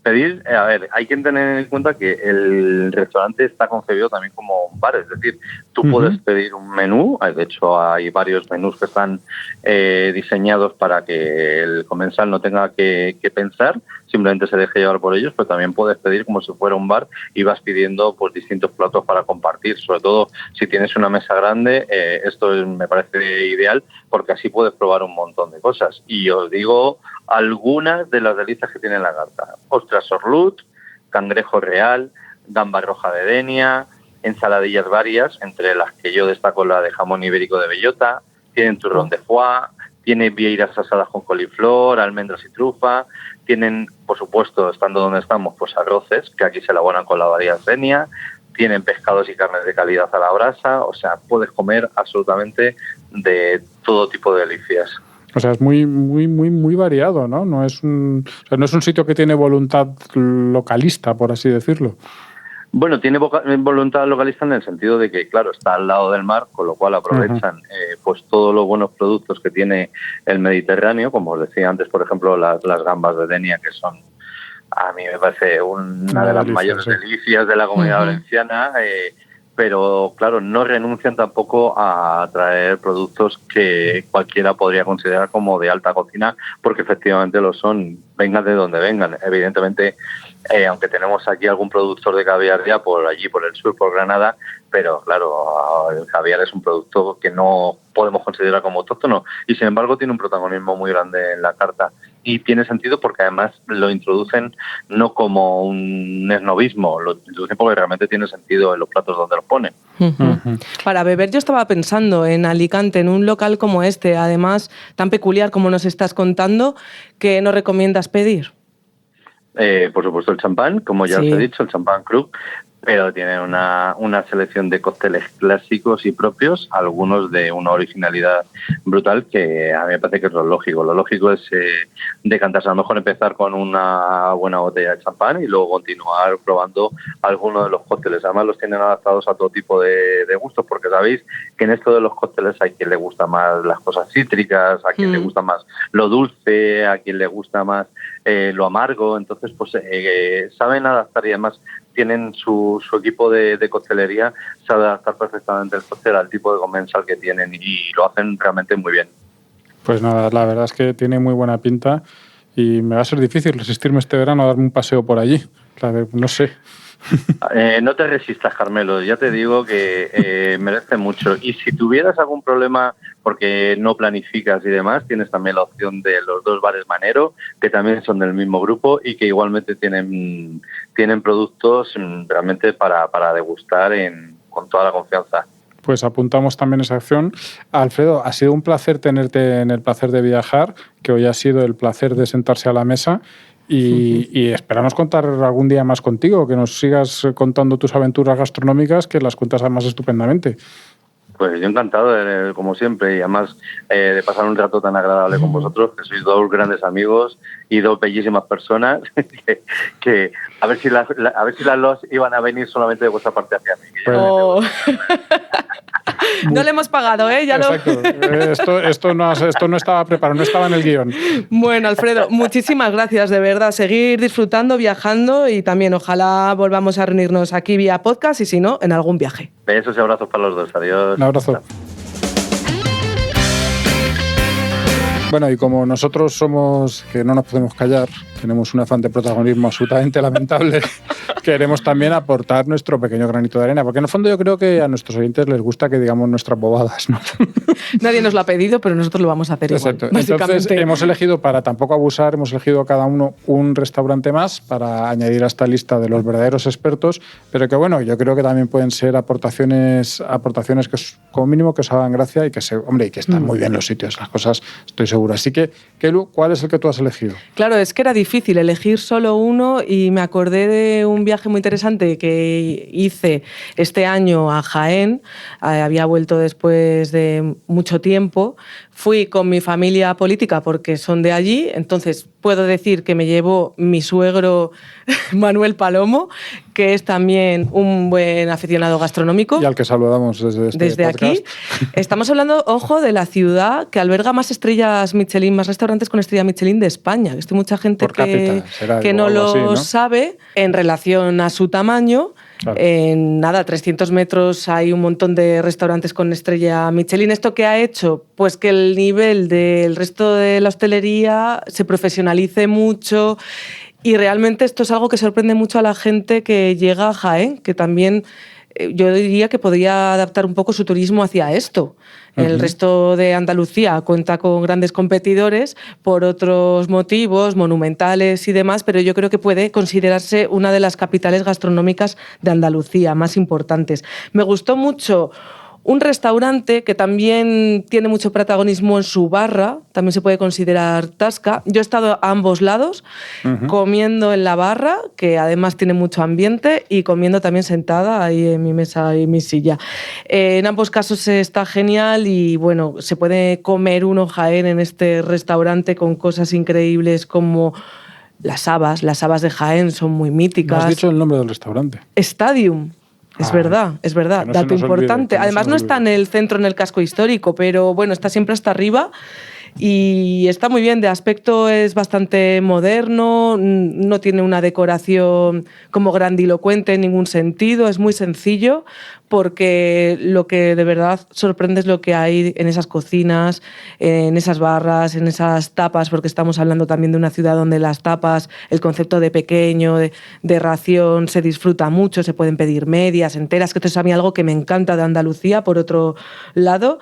pedir, hay que tener en cuenta que el restaurante está concebido también como un bar, es decir, tú puedes pedir un menú, de hecho hay varios menús que están diseñados para que el comensal no tenga que pensar, simplemente se deje llevar por ellos, pero también puedes pedir como si fuera un bar y vas pidiendo pues distintos platos para compartir, sobre todo si tienes una mesa grande, esto me parece ideal porque así puedes probar un montón de cosas. Y os digo algunas de las delicias que tiene la carta: ostras orlut, cangrejo real, gamba roja de Denia, ensaladillas varias, entre las que yo destaco la de jamón ibérico de bellota, tienen turrón de foie, tiene vieiras asadas con coliflor, almendras y trufa, tienen, por supuesto, estando donde estamos, pues arroces, que aquí se elaboran con la variedad Denia, tienen pescados y carnes de calidad a la brasa, o sea, puedes comer absolutamente de todo tipo de delicias. O sea, es muy, muy, muy, muy variado, ¿no? No es un sitio que tiene voluntad localista, por así decirlo. Bueno, tiene voluntad localista en el sentido de que, claro, está al lado del mar, con lo cual aprovechan pues todos los buenos productos que tiene el Mediterráneo, como os decía antes, por ejemplo, las gambas de Denia, que son, a mí me parece una de las mayores delicias de la Comunidad Valenciana. pero claro, no renuncian tampoco a traer productos que cualquiera podría considerar como de alta cocina, porque efectivamente lo son, vengan de donde vengan. Evidentemente, aunque tenemos aquí algún productor de caviar ya por allí, por el sur, por Granada, pero claro, el caviar es un producto que no podemos considerar como autóctono y sin embargo tiene un protagonismo muy grande en la carta. Y tiene sentido porque además lo introducen no como un esnovismo, lo introducen porque realmente tiene sentido en los platos donde los ponen. Para beber yo estaba pensando en Alicante, en un local como este, además tan peculiar como nos estás contando, ¿qué nos recomiendas pedir? Por supuesto el champán, como ya os he dicho, el champán Krug, pero tienen una selección de cócteles clásicos y propios, algunos de una originalidad brutal que a mí me parece que es lo lógico. Lo lógico es decantarse, a lo mejor empezar con una buena botella de champán y luego continuar probando algunos de los cócteles. Además los tienen adaptados a todo tipo de gustos, porque sabéis que en esto de los cócteles hay quien le gusta más las cosas cítricas, a quien le gusta más lo dulce, a quien le gusta más lo amargo. Entonces pues saben adaptar y además tienen su equipo de coctelería, sabe adaptar perfectamente el cóctel al tipo de comensal que tienen y lo hacen realmente muy bien. Pues nada, la verdad es que tiene muy buena pinta y me va a ser difícil resistirme este verano a darme un paseo por allí. No sé. No te resistas, Carmelo, ya te digo que merece mucho. Y si tuvieras algún problema porque no planificas y demás, tienes también la opción de los 2 bares Manero, que también son del mismo grupo y que igualmente tienen productos realmente para degustar con toda la confianza. Pues apuntamos también esa acción. Alfredo, ha sido un placer tenerte en el placer de viajar, que hoy ha sido el placer de sentarse a la mesa. Y esperamos contar algún día más contigo, que nos sigas contando tus aventuras gastronómicas, que las cuentas además estupendamente. Pues yo encantado, como siempre, y además de pasar un rato tan agradable con vosotros, que sois 2 grandes amigos y 2 bellísimas personas, que a ver si las los iban a venir solamente de vuestra parte hacia mí. Oh. No le hemos pagado, ¿eh? Ya Exacto. Esto no estaba preparado, no estaba en el guión. Bueno, Alfredo, muchísimas gracias, de verdad. Seguir disfrutando, viajando y también ojalá volvamos a reunirnos aquí vía podcast y si no, en algún viaje. Besos y abrazos para los 2. Adiós. Un abrazo. Bueno, y como nosotros somos, que no nos podemos callar, tenemos un afán de protagonismo absolutamente lamentable, queremos también aportar nuestro pequeño granito de arena, porque en el fondo yo creo que a nuestros oyentes les gusta que digamos nuestras bobadas, ¿no? Nadie nos lo ha pedido, pero nosotros lo vamos a hacer igual. Exacto. Entonces hemos elegido, para tampoco abusar, hemos elegido cada uno un restaurante más para añadir a esta lista de los verdaderos expertos, pero que bueno, yo creo que también pueden ser aportaciones que como mínimo que os hagan gracia y que están muy bien los sitios, las cosas, estoy seguro. Así que, Kelu, ¿cuál es el que tú has elegido? Claro, es que era difícil elegir solo uno y me acordé de un viaje muy interesante que hice este año a Jaén. Había vuelto después de mucho tiempo. Fui con mi familia política porque son de allí, entonces puedo decir que me llevó mi suegro Manuel Palomo, que es también un buen aficionado gastronómico. Y al que saludamos desde aquí. Estamos hablando, ojo, de la ciudad que alberga más estrellas Michelin, más restaurantes con estrella Michelin de España. Esto hay mucha gente que no lo sabe en relación a su tamaño. Claro. En 300 metros hay un montón de restaurantes con estrella Michelin. ¿Esto qué ha hecho? Pues que el nivel del resto de la hostelería se profesionalice mucho y realmente esto es algo que sorprende mucho a la gente que llega a Jaén, que también yo diría que podría adaptar un poco su turismo hacia esto. El resto de Andalucía cuenta con grandes competidores por otros motivos, monumentales y demás, pero yo creo que puede considerarse una de las capitales gastronómicas de Andalucía más importantes. Me gustó mucho un restaurante que también tiene mucho protagonismo en su barra, también se puede considerar Tasca. Yo he estado a ambos lados, comiendo en la barra, que además tiene mucho ambiente, y comiendo también sentada ahí en mi mesa y mi silla. En ambos casos está genial y bueno, se puede comer uno Jaén en este restaurante con cosas increíbles como las habas de Jaén son muy míticas. ¿No has dicho el nombre del restaurante? Stadium. Es verdad, dato importante. Además no está en el centro, en el casco histórico, pero bueno, está siempre hasta arriba y está muy bien. De aspecto es bastante moderno, no tiene una decoración como grandilocuente en ningún sentido, es muy sencillo, porque lo que de verdad sorprende es lo que hay en esas cocinas, en esas barras, en esas tapas, porque estamos hablando también de una ciudad donde las tapas, el concepto de pequeño, de ración, se disfruta mucho, se pueden pedir medias, enteras, que esto es a mí algo que me encanta de Andalucía, por otro lado.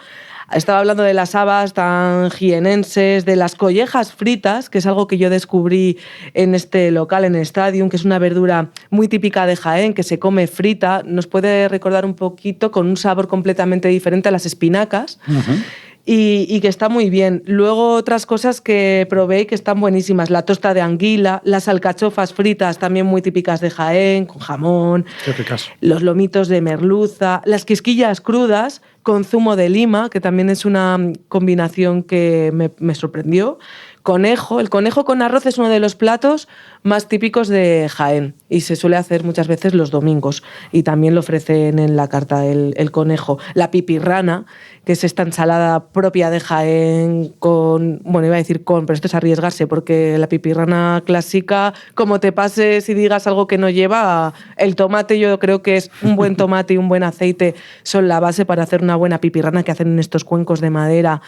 Estaba hablando de las habas tan jienenses, de las collejas fritas, que es algo que yo descubrí en este local, en el Stadium, que es una verdura muy típica de Jaén, que se come frita. Nos puede recordar un poquito, con un sabor completamente diferente a las espinacas. Uh-huh. Y que está muy bien. Luego otras cosas que probé y que están buenísimas. La tosta de anguila, las alcachofas fritas también muy típicas de Jaén, con jamón. Qué ricas. Los lomitos de merluza, las quisquillas crudas con zumo de lima, que también es una combinación que me sorprendió. Conejo. El conejo con arroz es uno de los platos más típicos de Jaén y se suele hacer muchas veces los domingos y también lo ofrecen en la carta el conejo. La pipirrana, que es esta ensalada propia de Jaén con, bueno, iba a decir pero esto es arriesgarse porque la pipirrana clásica, como te pases y digas algo que no lleva, el tomate, yo creo que es un buen tomate y un buen aceite son la base para hacer una buena pipirrana que hacen en estos cuencos de madera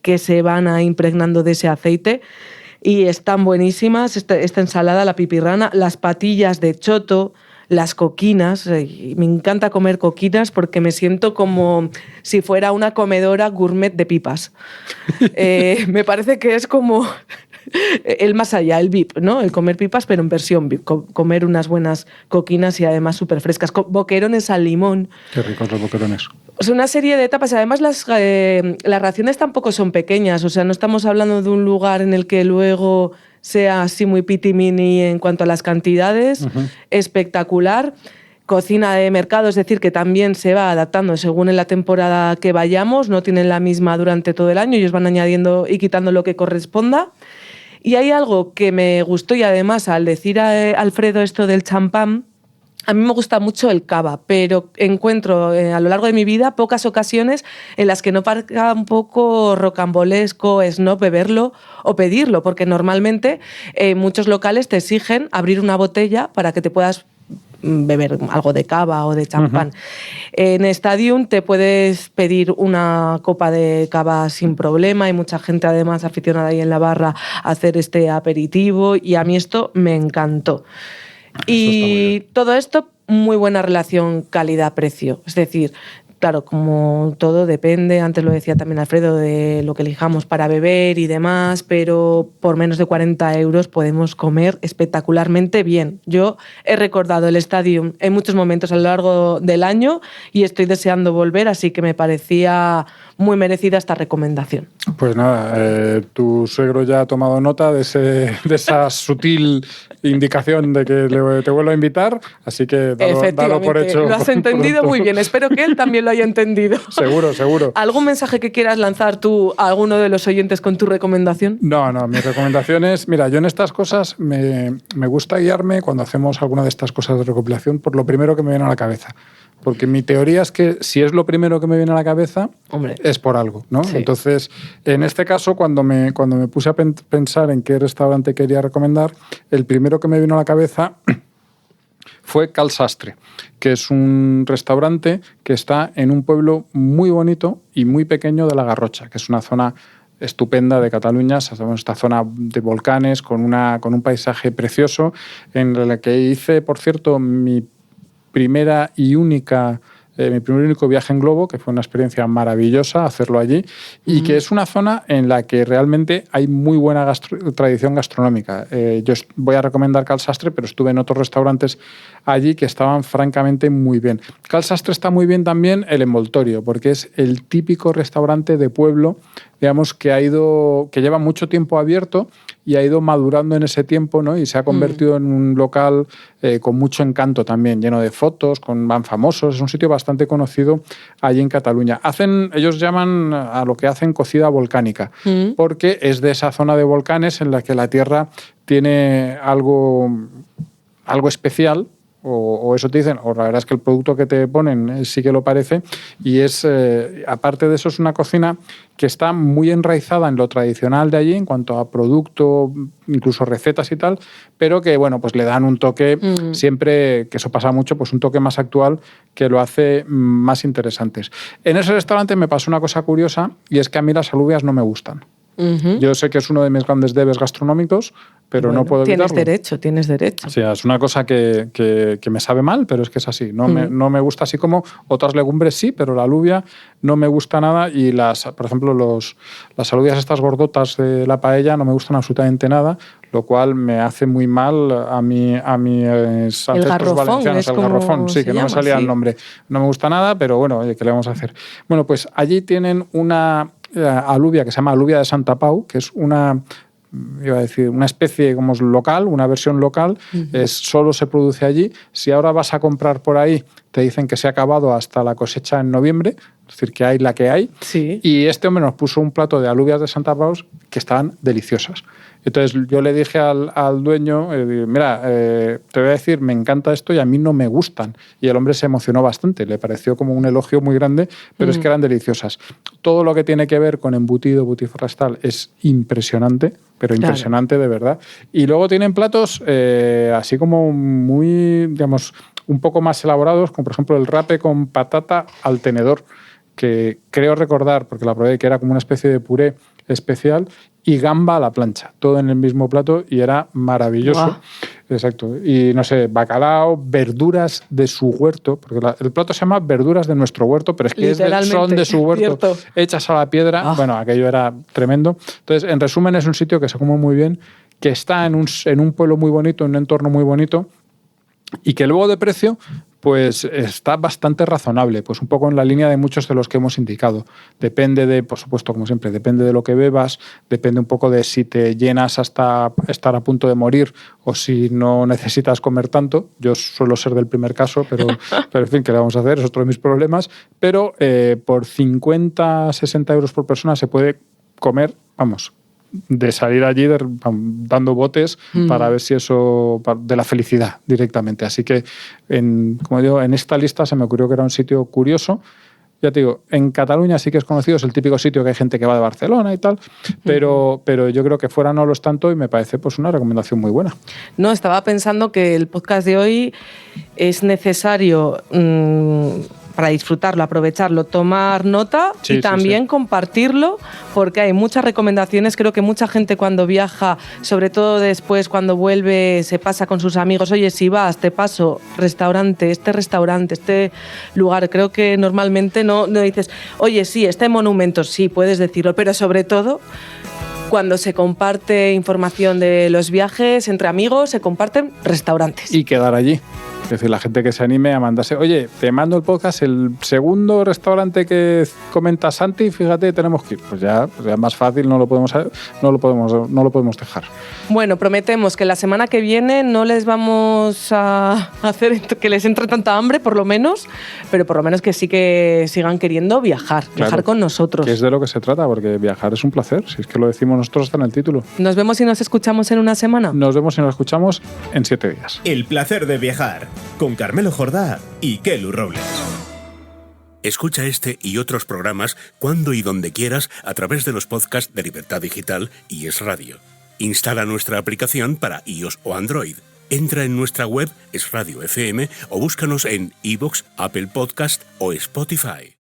que se van impregnando de ese aceite y están buenísimas esta ensalada, la pipirrana, las patillas de choto, las coquinas. Me encanta comer coquinas porque me siento como si fuera una comedora gourmet de pipas. Me parece que es como el más allá, el VIP, ¿no? El comer pipas, pero en versión VIP. Comer unas buenas coquinas y además súper frescas. Boquerones al limón. Qué ricos los boquerones. Es una serie de etapas. Además, las raciones tampoco son pequeñas. O sea, no estamos hablando de un lugar en el que luego sea así muy piti-mini en cuanto a las cantidades. Uh-huh. Espectacular. Cocina de mercado, es decir, que también se va adaptando según en la temporada que vayamos. No tienen la misma durante todo el año. Ellos van añadiendo y quitando lo que corresponda. Y hay algo que me gustó y además al decir a Alfredo esto del champán, a mí me gusta mucho el cava, pero encuentro a lo largo de mi vida pocas ocasiones en las que no parezca un poco rocambolesco, snob beberlo o pedirlo, porque normalmente muchos locales te exigen abrir una botella para que te puedas beber algo de cava o de champán. Uh-huh. En Stadium te puedes pedir una copa de cava sin problema. Hay mucha gente además aficionada ahí en la barra a hacer este aperitivo y a mí esto me encantó. Y todo esto, muy buena relación calidad-precio. Es decir, claro, como todo depende, antes lo decía también Alfredo, de lo que elijamos para beber y demás, pero por menos de 40 euros podemos comer espectacularmente bien. Yo he recordado el Stadium en muchos momentos a lo largo del año y estoy deseando volver, así que me parecía muy merecida esta recomendación. Pues nada, tu suegro ya ha tomado nota de esa sutil indicación de que te vuelvo a invitar, así que dalo por hecho. Lo has entendido muy bien, espero que él también lo haya entendido. Seguro. ¿Algún mensaje que quieras lanzar tú a alguno de los oyentes con tu recomendación? No, mi recomendación es, mira, yo en estas cosas me gusta guiarme cuando hacemos alguna de estas cosas de recopilación por lo primero que me viene a la cabeza. Porque mi teoría es que si es lo primero que me viene a la cabeza, hombre, es por algo, ¿no? Sí. Entonces, en este caso, cuando me puse a pensar en qué restaurante quería recomendar, el primero que me vino a la cabeza fue Cal Sastre, que es un restaurante que está en un pueblo muy bonito y muy pequeño de La Garrocha, que es una zona estupenda de Cataluña, esta zona de volcanes con un paisaje precioso, en la que hice, por cierto, mi primer y único viaje en globo, que fue una experiencia maravillosa hacerlo allí, y que es una zona en la que realmente hay muy buena tradición gastronómica. Yo voy a recomendar Cal Sastre, pero estuve en otros restaurantes allí que estaban francamente muy bien. Cal Sastre está muy bien también el envoltorio, porque es el típico restaurante de pueblo, digamos, que lleva mucho tiempo abierto y ha ido madurando en ese tiempo, ¿no? Y se ha convertido en un local con mucho encanto también, lleno de fotos, van famosos. Es un sitio bastante conocido allí en Cataluña. Ellos llaman a lo que hacen cocida volcánica, porque es de esa zona de volcanes en la que la tierra tiene algo especial, o eso te dicen, o la verdad es que el producto que te ponen sí que lo parece, y es, aparte de eso, es una cocina que está muy enraizada en lo tradicional de allí en cuanto a producto, incluso recetas y tal, pero que, bueno, pues le dan un toque siempre, que eso pasa mucho, pues un toque más actual que lo hace más interesantes. En ese restaurante me pasó una cosa curiosa, y es que a mí las alubias no me gustan. Yo sé que es uno de mis grandes debes gastronómicos, pero bueno, no puedo evitarlo. Tienes derecho. O sea, es una cosa que me sabe mal, pero es que es así. No me gusta así como otras legumbres sí, pero la alubia no me gusta nada. Y por ejemplo, las alubias estas gordotas de la paella no me gustan absolutamente nada, lo cual me hace muy mal a mis ancestros valencianos. El garrofón, sí, que no me salía el nombre. No me gusta nada, pero bueno, oye, ¿qué le vamos a hacer? Bueno, pues allí tienen una alubia que se llama alubia de Santa Pau, que es una especie como local, una versión local, solo se produce allí. Si ahora vas a comprar por ahí, te dicen que se ha acabado hasta la cosecha en noviembre, es decir, que hay la que hay. Sí. Y este hombre nos puso un plato de alubias de Santa Pau que estaban deliciosas. Entonces yo le dije al dueño, mira, te voy a decir, me encanta esto y a mí no me gustan. Y el hombre se emocionó bastante, le pareció como un elogio muy grande, pero es que eran deliciosas. Todo lo que tiene que ver con embutido butiforestal es impresionante, pero impresionante de verdad. Y luego tienen platos así como muy, digamos, un poco más elaborados, como por ejemplo el rape con patata al tenedor, que creo recordar, porque la probé, que era como una especie de puré especial, y gamba a la plancha, todo en el mismo plato, y era maravilloso. Wow. Exacto. Y no sé, bacalao, verduras de su huerto, porque el plato se llama verduras de nuestro huerto, pero es que son de su huerto, hechas a la piedra. Bueno, aquello era tremendo. Entonces, en resumen, es un sitio que se come muy bien, que está en un pueblo muy bonito, en un entorno muy bonito, y que luego de precio pues está bastante razonable, pues un poco en la línea de muchos de los que hemos indicado. Depende de, por supuesto, como siempre, depende de lo que bebas, depende un poco de si te llenas hasta estar a punto de morir o si no necesitas comer tanto. Yo suelo ser del primer caso, pero en fin, ¿qué le vamos a hacer? Es otro de mis problemas. Pero por 50, 60 euros por persona se puede comer, vamos, de salir allí dando botes para ver si eso, de la felicidad directamente. Así que, como digo, en esta lista se me ocurrió que era un sitio curioso. Ya te digo, en Cataluña sí que es conocido, es el típico sitio que hay gente que va de Barcelona y tal, pero yo creo que fuera no lo es tanto y me parece pues una recomendación muy buena. No, estaba pensando que el podcast de hoy es necesario para disfrutarlo, aprovecharlo, tomar nota y también compartirlo, porque hay muchas recomendaciones. Creo que mucha gente cuando viaja, sobre todo después cuando vuelve, se pasa con sus amigos, oye, si vas, te paso restaurante, este lugar. Creo que normalmente no dices, oye, sí, este monumento, sí, puedes decirlo, pero sobre todo cuando se comparte información de los viajes entre amigos, se comparten restaurantes. Y quedar allí. Es decir, la gente que se anime a mandarse, oye, te mando el podcast, el segundo restaurante que comenta Santi, fíjate, tenemos que ir. Pues ya es más fácil, no lo podemos dejar. Bueno, prometemos que la semana que viene no les vamos a hacer que les entre tanta hambre, por lo menos, pero por lo menos que sí que sigan queriendo viajar con nosotros. Que es de lo que se trata, porque viajar es un placer, si es que lo decimos nosotros hasta en el título. Nos vemos y nos escuchamos en una semana. Nos vemos y nos escuchamos en 7 días. El placer de viajar, con Carmelo Jordá y Kelu Robles. Escucha este y otros programas cuando y donde quieras a través de los podcasts de Libertad Digital y Es Radio. Instala nuestra aplicación para iOS o Android. Entra en nuestra web Es Radio FM o búscanos en iVoox, Apple Podcast o Spotify.